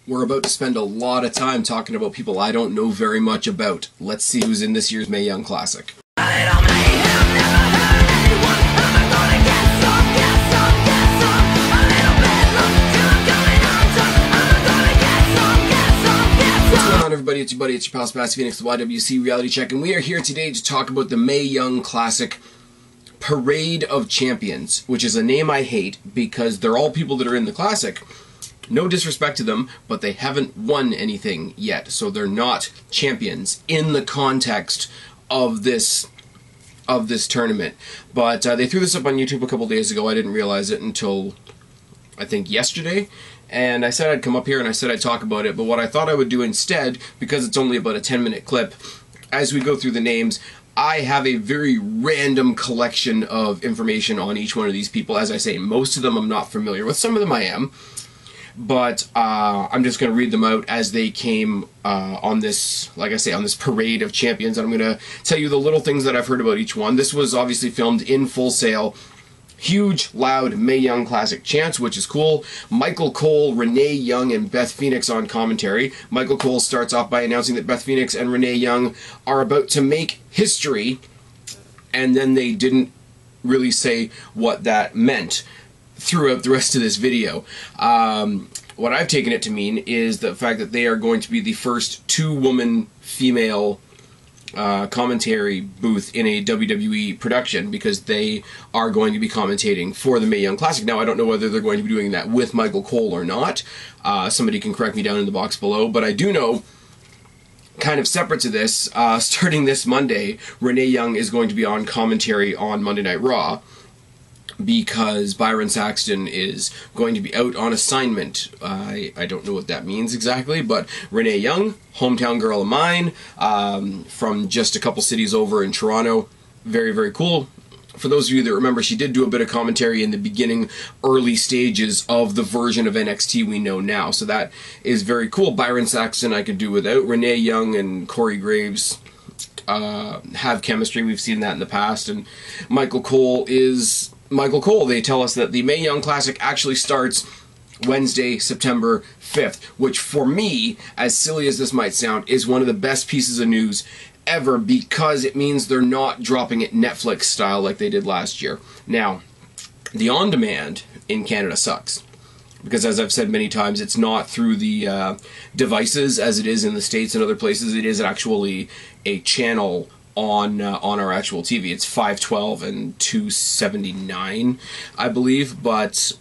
We're about to spend a lot of time talking about people I don't know very much about. Let's see who's in this year's Mae Young Classic. What's going on, everybody? It's your buddy, it's your pal Spaz Phoenix, the YWC Reality Check, and we are here today to talk about the Mae Young Classic Parade of Champions, which is a name I hate because they're all people that are in the Classic. No disrespect to them, but they haven't won anything yet, so they're not champions in the context of this tournament. But they threw this up on YouTube a couple days ago. I didn't realize it until, I think, yesterday. And I said I'd come up here and I said I'd talk about it, but what I thought I would do instead, because it's only about a 10-minute clip, as we go through the names, I have a very random collection of information on each one of these people. As I say, most of them I'm not familiar with. Some of them I am. But I'm just going to read them out as they came on this, like I say, on this parade of champions. And I'm going to tell you the little things that I've heard about each one. This was obviously filmed in Full Sail. Huge, loud Mae Young Classic chants, which is cool. Michael Cole, Renee Young, and Beth Phoenix on commentary. Michael Cole starts off by announcing that Beth Phoenix and Renee Young are about to make history. And then they didn't really say what that meant throughout the rest of this video. What I've taken it to mean is the fact that they are going to be the first two-woman female commentary booth in a WWE production, because they are going to be commentating for the Mae Young Classic. Now, I don't know whether they're going to be doing that with Michael Cole or not. Somebody can correct me down in the box below, but I do know, kind of separate to this, starting this Monday, Renee Young is going to be on commentary on Monday Night Raw, because Byron Saxton is going to be out on assignment. I don't know what that means exactly, but Renee Young, hometown girl of mine, from just a couple cities over in Toronto. Very, very cool. For those of you that remember, she did do a bit of commentary in the beginning, early stages of the version of NXT we know now, so that is very cool. Byron Saxton I could do without. Renee Young and Corey Graves have chemistry. We've seen that in the past, and Michael Cole is Michael Cole. They tell us that the Mae Young Classic actually starts Wednesday, September 5th, which for me, as silly as this might sound, is one of the best pieces of news ever, because it means they're not dropping it Netflix style like they did last year. Now, the on-demand in Canada sucks, because as I've said many times, it's not through the devices as it is in the States and other places. It is actually a channel on our actual TV. It's 512 and 279, I believe, but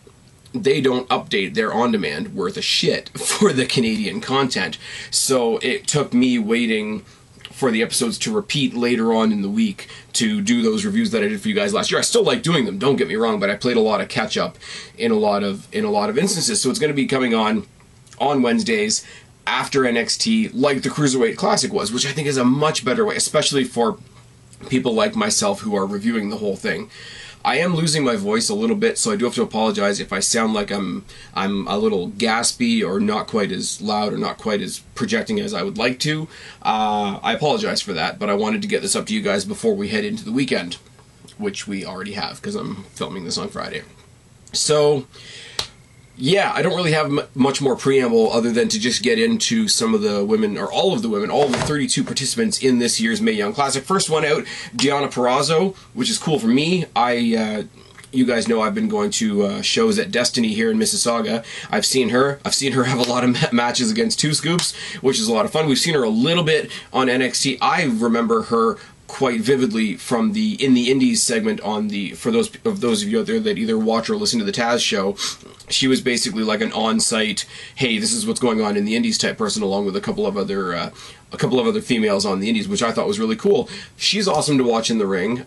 they don't update their on-demand worth a shit for the Canadian content. So it took me waiting for the episodes to repeat later on in the week to do those reviews that I did for you guys last year. I still like doing them, don't get me wrong, but I played a lot of catch-up in a lot of instances. So it's going to be coming on Wednesdays after NXT, like the Cruiserweight Classic was, which I think is a much better way, especially for people like myself who are reviewing the whole thing. I am losing my voice a little bit, so I do have to apologize if I sound like I'm a little gaspy or not quite as loud or not quite as projecting as I would like to. I apologize for that, but I wanted to get this up to you guys before we head into the weekend, which we already have, because I'm filming this on Friday. So yeah, I don't really have much more preamble other than to just get into some of the women, or all of the women, all of the 32 participants in this year's Mae Young Classic. First one out, Deonna Purrazzo, which is cool for me. You guys know I've been going to shows at Destiny here in Mississauga. I've seen her have a lot of matches against Two Scoops, which is a lot of fun. We've seen her a little bit on NXT. I remember her quite vividly from in the Indies segment on for those of you out there that either watch or listen to the Taz show. She was basically like an on-site, hey, this is what's going on in the Indies type person, along with a couple of other females on the Indies, which I thought was really cool. She's awesome to watch in the ring.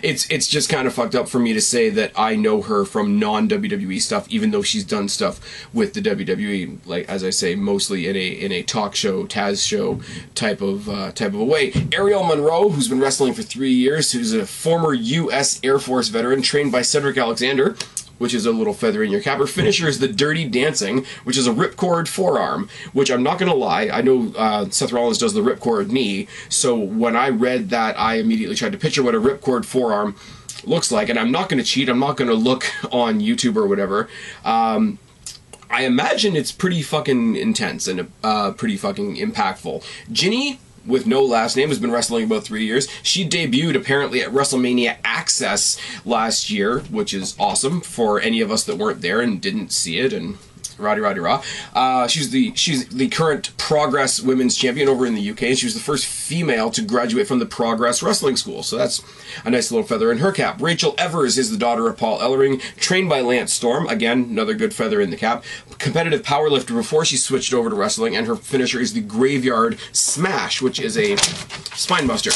It's just kind of fucked up for me to say that I know her from non-WWE stuff, even though she's done stuff with the WWE, like, as I say, mostly in a talk show, Taz show type of a way. Ariel Monroe, who's been wrestling for 3 years, who's a former U.S. Air Force veteran, trained by Cedric Alexander, which is a little feather in your cap. Her finisher is the Dirty Dancing, which is a ripcord forearm, which I'm not going to lie, I know Seth Rollins does the ripcord knee, so when I read that, I immediately tried to picture what a ripcord forearm looks like, and I'm not going to cheat, I'm not going to look on YouTube or whatever. I imagine it's pretty fucking intense and pretty fucking impactful. Ginny, with no last name, has been wrestling about 3 years. She debuted apparently at WrestleMania Access last year, which is awesome for any of us that weren't there and didn't see it, and rah. She's the current Progress Women's Champion over in the UK, and she was the first female to graduate from the Progress Wrestling School, so that's a nice little feather in her cap. Rachel Evers is the daughter of Paul Ellering, trained by Lance Storm, again, another good feather in the cap. Competitive powerlifter before she switched over to wrestling, and her finisher is the Graveyard Smash, which is a spine buster,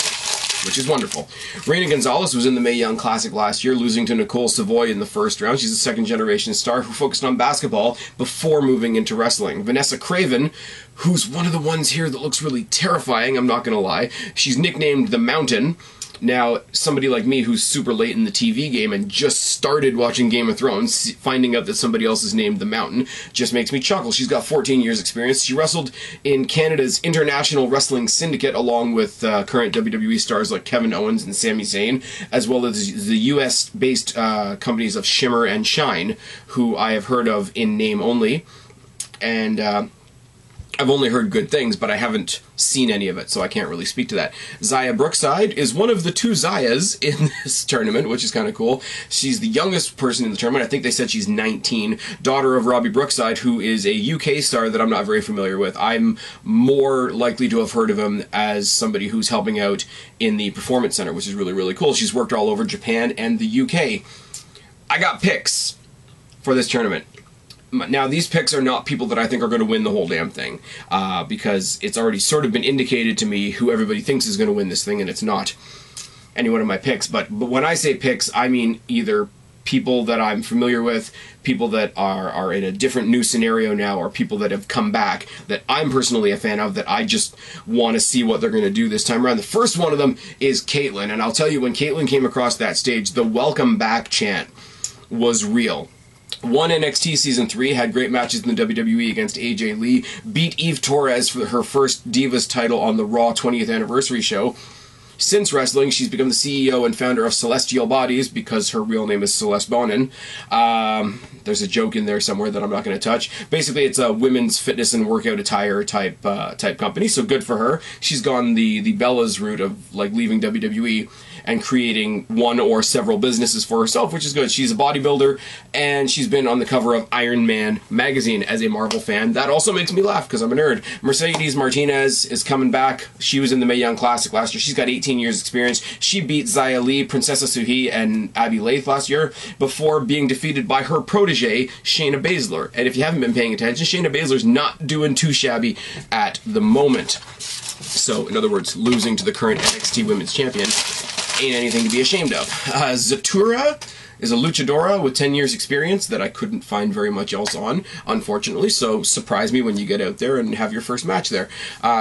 which is wonderful. Reina Gonzalez was in the Mae Young Classic last year, losing to Nicole Savoy in the first round. She's a second-generation star who focused on basketball before moving into wrestling. Vanessa Craven, who's one of the ones here that looks really terrifying, I'm not going to lie. She's nicknamed The Mountain. Now, somebody like me who's super late in the TV game and just started watching Game of Thrones, finding out that somebody else is named The Mountain just makes me chuckle. She's got 14 years experience. She wrestled in Canada's International Wrestling Syndicate along with current WWE stars like Kevin Owens and Sami Zayn, as well as the US-based companies of Shimmer and Shine, who I have heard of in name only. And I've only heard good things, but I haven't seen any of it, so I can't really speak to that. Zaya Brookside is one of the two Zayas in this tournament, which is kind of cool. She's the youngest person in the tournament. I think they said she's 19. Daughter of Robbie Brookside, who is a UK star that I'm not very familiar with. I'm more likely to have heard of him as somebody who's helping out in the Performance Center, which is really, really cool. She's worked all over Japan and the UK. I got picks for this tournament. Now, these picks are not people that I think are going to win the whole damn thing, because it's already sort of been indicated to me who everybody thinks is going to win this thing, and it's not any one of my picks. But when I say picks, I mean either people that I'm familiar with, people that are in a different new scenario now, or people that have come back that I'm personally a fan of, that I just want to see what they're going to do this time around. The first one of them is Caitlyn, and I'll tell you, when Caitlyn came across that stage, the welcome back chant was real. Won NXT Season 3, had great matches in the WWE against AJ Lee, beat Eve Torres for her first Divas title on the Raw 20th Anniversary show. Since wrestling, she's become the CEO and founder of Celestial Bodies, because her real name is Celeste Bonin. There's a joke in there somewhere that I'm not going to touch. Basically, it's a women's fitness and workout attire type company, so good for her. She's gone the Bella's route of like leaving WWE and creating one or several businesses for herself, which is good. She's a bodybuilder, and she's been on the cover of Iron Man magazine as a Marvel fan. That also makes me laugh, because I'm a nerd. Mercedes Martinez is coming back. She was in the Mae Young Classic last year. She's got 18 years experience. She beat Xia Li, Princessa Suhi, and Abby Lath last year before being defeated by her protege, Shayna Baszler. And if you haven't been paying attention, Shayna Baszler's not doing too shabby at the moment. So, in other words, losing to the current NXT Women's Champion ain't anything to be ashamed of. Zatura is a luchadora with 10 years experience that I couldn't find very much else on, unfortunately, so surprise me when you get out there and have your first match there.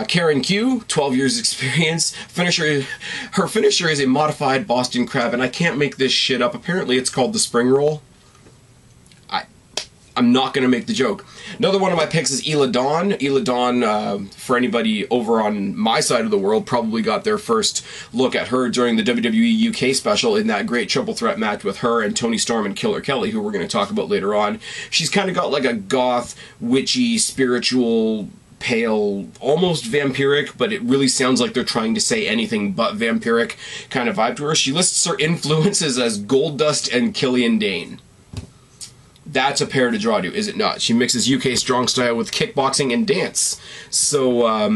Karen Q, 12 years experience. Her finisher is a modified Boston Crab, and I can't make this shit up. Apparently it's called the spring roll. I'm not going to make the joke. Another one of my picks is Ela Dawn. Ela Dawn, for anybody over on my side of the world, probably got their first look at her during the WWE UK special in that great triple threat match with her and Toni Storm and Killer Kelly, who we're going to talk about later on. She's kind of got like a goth, witchy, spiritual, pale, almost vampiric, but it really sounds like they're trying to say anything but vampiric kind of vibe to her. She lists her influences as Goldust and Killian Dane. That's a pair to draw to, is it not? She mixes UK strong style with kickboxing and dance. So,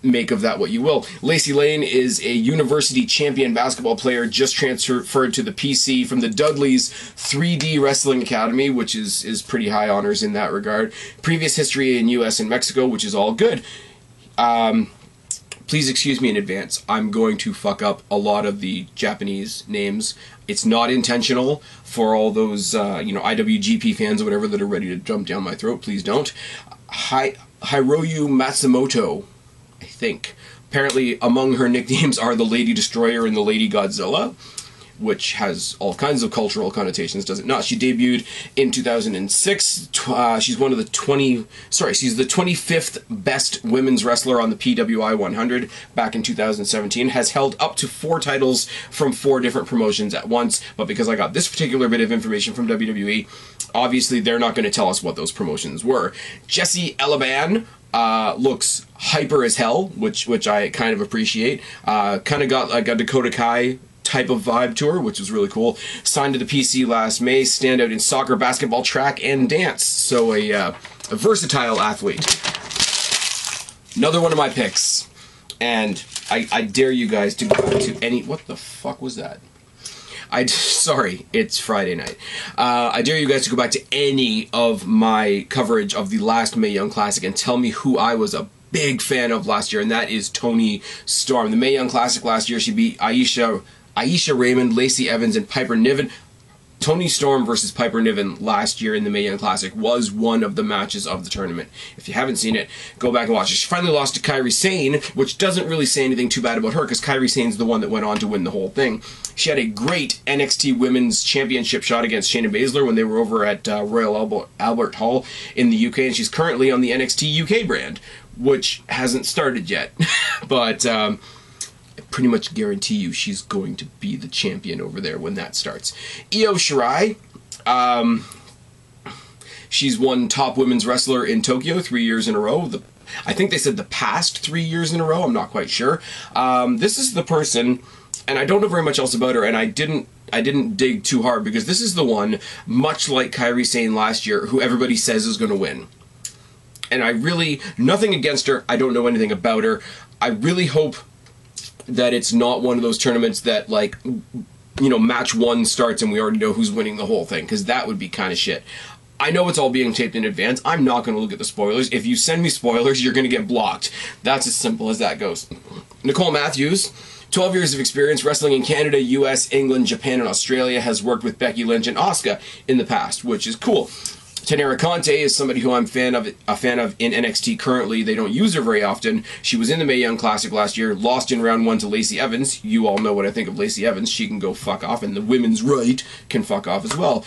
make of that what you will. Lacey Lane is a university champion basketball player just transferred to the PC from the Dudley's 3D Wrestling Academy, which is pretty high honors in that regard. Previous history in US and Mexico, which is all good. Please excuse me in advance. I'm going to fuck up a lot of the Japanese names. It's not intentional. For all those, IWGP fans or whatever that are ready to jump down my throat, please don't. Hiroyu Matsumoto, I think. Apparently, among her nicknames are the Lady Destroyer and the Lady Godzilla. which has all kinds of cultural connotations, does it not? She debuted in 2006. She's one of the she's the 25th best women's wrestler on the PWI 100 back in 2017. Has held up to 4 titles from 4 different promotions at once, but because I got this particular bit of information from WWE, obviously they're not going to tell us what those promotions were. Jessie Elaban looks hyper as hell, which I kind of appreciate. Kind of got like a Dakota Kai type of vibe to her, which was really cool. Signed to the PC last May, standout in soccer, basketball, track, and dance. So a versatile athlete. Another one of my picks. And I dare you guys to go back to any... What the fuck was that? Sorry, it's Friday night. I dare you guys to go back to any of my coverage of the last Mae Young Classic and tell me who I was a big fan of last year, and that is Toni Storm. The Mae Young Classic last year, she beat Aisha Raymond, Lacey Evans, and Piper Niven. Toni Storm versus Piper Niven last year in the Mae Young Classic was one of the matches of the tournament. If you haven't seen it, go back and watch it. She finally lost to Kairi Sane, which doesn't really say anything too bad about her, because Kairi Sane's the one that went on to win the whole thing. She had a great NXT Women's Championship shot against Shayna Baszler when they were over at Royal Albert Hall in the UK, and she's currently on the NXT UK brand, which hasn't started yet. But I pretty much guarantee you she's going to be the champion over there when that starts. Io Shirai, she's won top women's wrestler in Tokyo 3 years in a row. I think they said the past 3 years in a row. I'm not quite sure. This is the person, and I don't know very much else about her, and I didn't dig too hard, because this is the one, much like Kairi Sane last year, who everybody says is going to win. And I really, nothing against her, I don't know anything about her. I really hope that it's not one of those tournaments that, like, you know, match 1 starts and we already know who's winning the whole thing, because that would be kind of shit. I know it's all being taped in advance. I'm not going to look at the spoilers. If you send me spoilers, you're going to get blocked. That's as simple as that goes. Nicole Matthews, 12 years of experience wrestling in Canada, US, England, Japan, and Australia, has worked with Becky Lynch and Asuka in the past, which is cool. Tenera Conte is somebody who I'm a fan of in NXT currently. They don't use her very often. She was in the Mae Young Classic last year, lost in round 1 to Lacey Evans. You all know what I think of Lacey Evans. She can go fuck off, and the women's right can fuck off as well.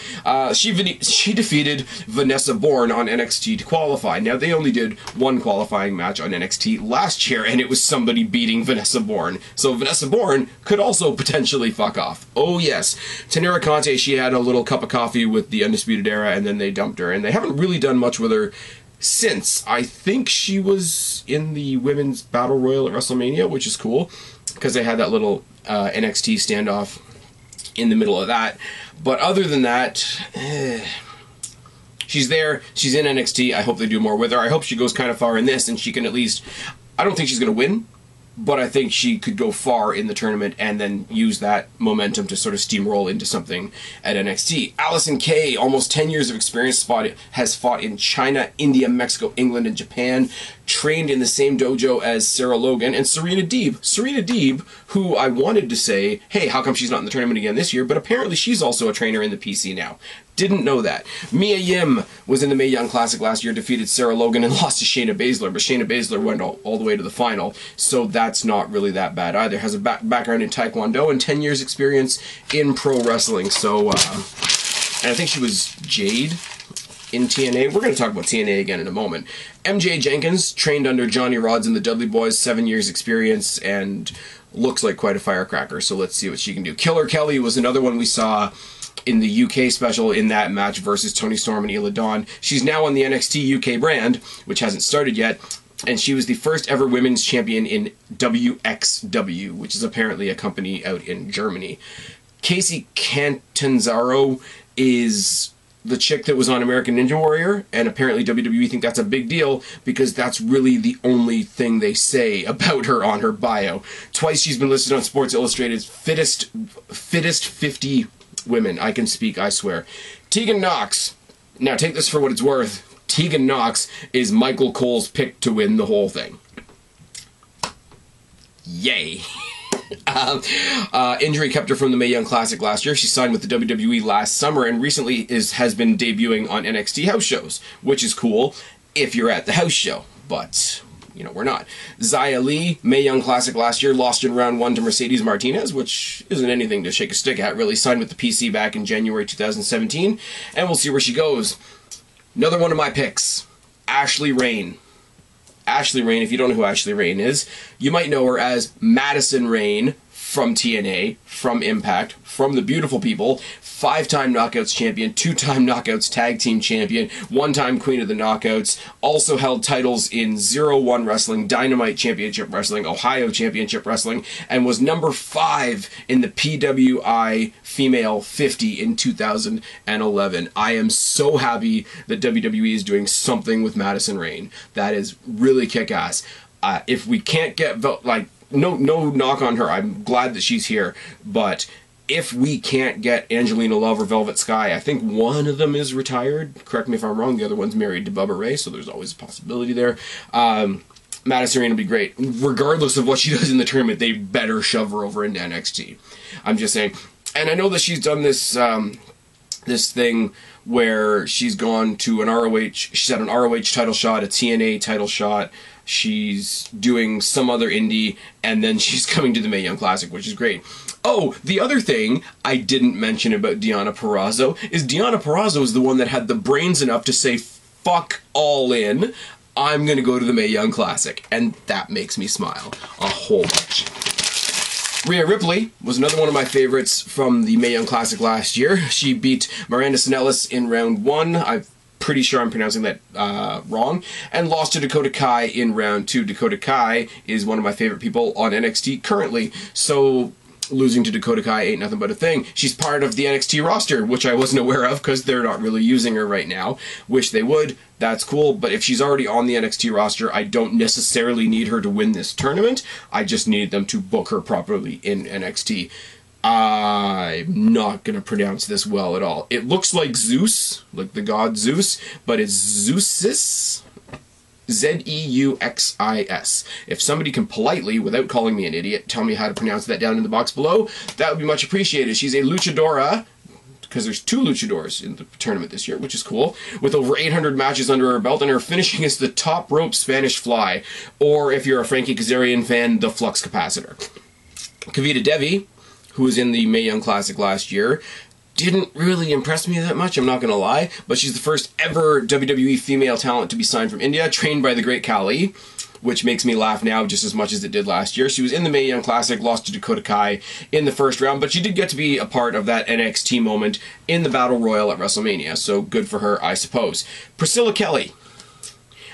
She defeated Vanessa Bourne on NXT to qualify. Now, they only did 1 qualifying match on NXT last year, and it was somebody beating Vanessa Bourne. So Vanessa Bourne could also potentially fuck off. Oh, yes. Tenera Conte, she had a little cup of coffee with the Undisputed Era, and then they dumped her. And they haven't really done much with her since. I think she was in the Women's Battle Royal at WrestleMania, which is cool, because they had that little NXT standoff in the middle of that. But other than that, she's there. She's in NXT. I hope they do more with her. I hope she goes kind of far in this, and she can at least... I don't think she's going to win, but I think she could go far in the tournament and then use that momentum to sort of steamroll into something at NXT. Allison Kay, almost 10 years of experience, has fought in China, India, Mexico, England, and Japan, trained in the same dojo as Sarah Logan, and Serena Deeb. Serena Deeb, who I wanted to say, hey, how come she's not in the tournament again this year? But apparently she's also a trainer in the PC now. Didn't know that. Mia Yim was in the Mae Young Classic last year, defeated Sarah Logan, and lost to Shayna Baszler, but Shayna Baszler went all the way to the final, so that's not really that bad either. Has a background in Taekwondo and 10 years experience in pro wrestling, so, and I think she was Jade in TNA. We're going to talk about TNA again in a moment. MJ Jenkins, trained under Johnny Rodz and the Dudley Boys, 7 years experience, and looks like quite a firecracker, so let's see what she can do. Killer Kelly was another one we saw in the UK special in that match versus Toni Storm and Isla Dawn. She's now on the NXT UK brand, which hasn't started yet, and she was the first ever women's champion in WXW, which is apparently a company out in Germany. Casey Catanzaro is the chick that was on American Ninja Warrior, and apparently WWE think that's a big deal because that's really the only thing they say about her on her bio. Twice she's been listed on Sports Illustrated's fittest 50 women. I can speak, I swear. Tegan Knox. Now take this for what it's worth. Tegan Knox is Michael Cole's pick to win the whole thing. Yay. Injury kept her from the Mae Young Classic last year. She signed with the WWE last summer and recently has been debuting on NXT house shows, which is cool if you're at the house show. But you know, we're not. Xia Li, Mae Young Classic last year, lost in round 1 to Mercedes Martinez, which isn't anything to shake a stick at, really. Signed with the PC back in January 2017, and we'll see where she goes. Another one of my picks, Ashley Rain. Ashley Rain, if you don't know who Ashley Rain is, you might know her as Madison Rain from TNA, from Impact, from the Beautiful People, 5-time Knockouts champion, 2-time Knockouts tag team champion, 1-time Queen of the Knockouts, also held titles in 0-1 Wrestling, Dynamite Championship Wrestling, Ohio Championship Wrestling, and was number 5 in the PWI Female 50 in 2011. I am so happy that WWE is doing something with Madison Rain. That is really kick-ass. If we can't get, like, no knock on her, I'm glad that she's here, but if we can't get Angelina Love or Velvet Sky, I think one of them is retired, correct me if I'm wrong, the other one's married to Bubba Ray, so there's always a possibility there. Madison Rain will be great. Regardless of what she does in the tournament, they better shove her over into NXT. I'm just saying. And I know that she's done this this thing where she's gone to an ROH, she's had an ROH title shot, a TNA title shot, she's doing some other indie, and then she's coming to the Mae Young Classic, which is great. Oh, the other thing I didn't mention about Deonna Purrazzo is Deonna Purrazzo is the one that had the brains enough to say, fuck all in, I'm going to go to the Mae Young Classic. And that makes me smile a whole bunch. Rhea Ripley was another one of my favorites from the Mae Young Classic last year. She beat Miranda Snellis in round 1. I'm pretty sure I'm pronouncing that wrong. And lost to Dakota Kai in round 2. Dakota Kai is one of my favorite people on NXT currently. So losing to Dakota Kai ain't nothing but a thing. She's part of the NXT roster, which I wasn't aware of because they're not really using her right now. Wish they would. That's cool. But if she's already on the NXT roster, I don't necessarily need her to win this tournament. I just need them to book her properly in NXT. I'm not going to pronounce this well at all. It looks like Zeus, like the god Zeus, but it's Zeuxis. Z-E-U-X-I-S. If somebody can politely, without calling me an idiot, tell me how to pronounce that down in the box below, that would be much appreciated. She's a luchadora, because there's 2 luchadors in the tournament this year, which is cool, with over 800 matches under her belt, and her finishing is the top rope Spanish fly, or if you're a Frankie Kazarian fan, the flux capacitor. Kavita Devi, who was in the Mae Young Classic last year, didn't really impress me that much, I'm not going to lie, but she's the first ever WWE female talent to be signed from India, trained by the great Khali, which makes me laugh now just as much as it did last year. She was in the Mae Young Classic, lost to Dakota Kai in the first round, but she did get to be a part of that NXT moment in the Battle Royal at WrestleMania, so good for her, I suppose. Priscilla Kelly.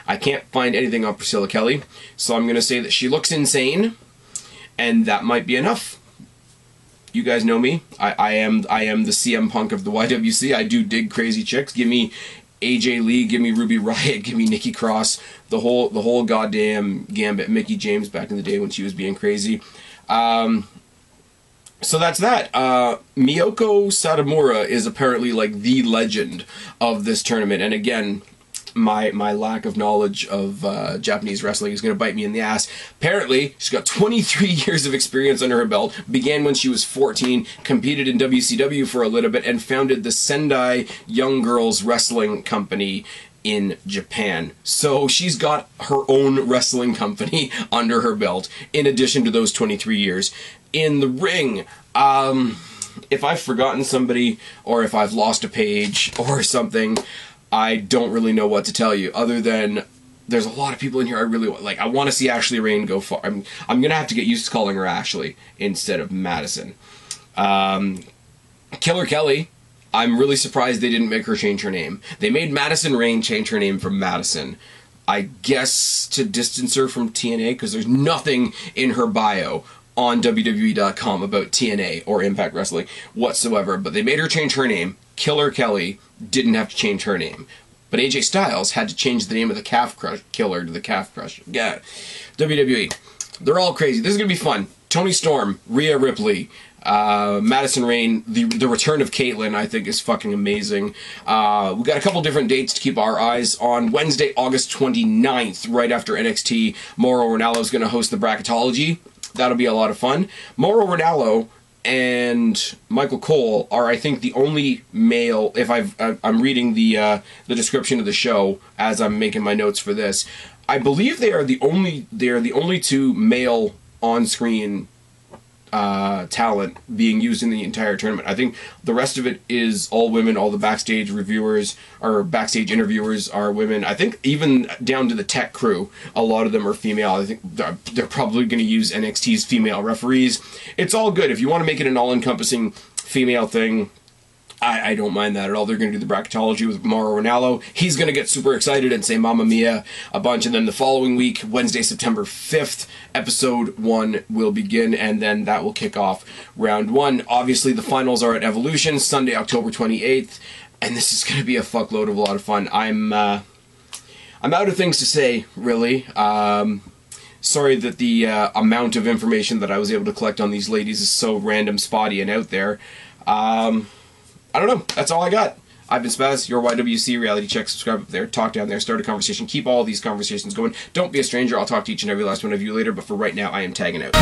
I can't find anything on Priscilla Kelly, so I'm going to say that she looks insane, and that might be enough. You guys know me. I am the CM Punk of the YWC. I do dig crazy chicks. Give me AJ Lee, give me Ruby Riott, give me Nikki Cross, the whole goddamn gambit. Mickie James back in the day when she was being crazy. So that's that. Miyoko Satomura is apparently like the legend of this tournament, and again, my lack of knowledge of Japanese wrestling is going to bite me in the ass. Apparently, she's got 23 years of experience under her belt, began when she was 14, competed in WCW for a little bit, and founded the Sendai Young Girls Wrestling Company in Japan. So she's got her own wrestling company under her belt, in addition to those 23 years. In the ring, if I've forgotten somebody, or if I've lost a page, or something, I don't really know what to tell you, other than there's a lot of people in here I really want. Like, I want to see Ashley Rain go far. I'm going to have to get used to calling her Ashley instead of Madison. Killer Kelly, I'm really surprised they didn't make her change her name. They made Madison Rain change her name from Madison. I guess to distance her from TNA, because there's nothing in her bio on WWE.com about TNA or Impact Wrestling whatsoever, but they made her change her name. Killer Kelly didn't have to change her name. But AJ Styles had to change the name of the Calf Crush Killer to the Calf Crusher. Yeah. WWE. They're all crazy. This is going to be fun. Toni Storm, Rhea Ripley, Madison Rain, the return of Caitlyn, I think, is fucking amazing. We got a couple different dates to keep our eyes on. Wednesday, August 29th, right after NXT, Mauro Ranallo is going to host the Bracketology. That'll be a lot of fun. Mauro Ranallo and Michael Cole are, I think, the only male, if I'm reading the description of the show as I'm making my notes for this, I believe they are the only two male on-screen talent being used in the entire tournament. I think the rest of it is all women. All the backstage reviewers or backstage interviewers are women. I think even down to the tech crew, a lot of them are female. I think they're probably going to use NXT's female referees. It's all good. If you want to make it an all-encompassing female thing, I don't mind that at all. They're going to do the bracketology with Mauro Ranallo. He's going to get super excited and say Mamma Mia a bunch. And then the following week, Wednesday, September 5th, episode 1 will begin. And then that will kick off round 1. Obviously, the finals are at Evolution, Sunday, October 28th. And this is going to be a fuckload of a lot of fun. I'm out of things to say, really. Sorry that the amount of information that I was able to collect on these ladies is so random, spotty, and out there. I don't know. That's all I got. I've been Spaz, your YWC reality check. Subscribe up there, talk down there, start a conversation. Keep all these conversations going. Don't be a stranger. I'll talk to each and every last one of you later, but for right now, I am tagging out.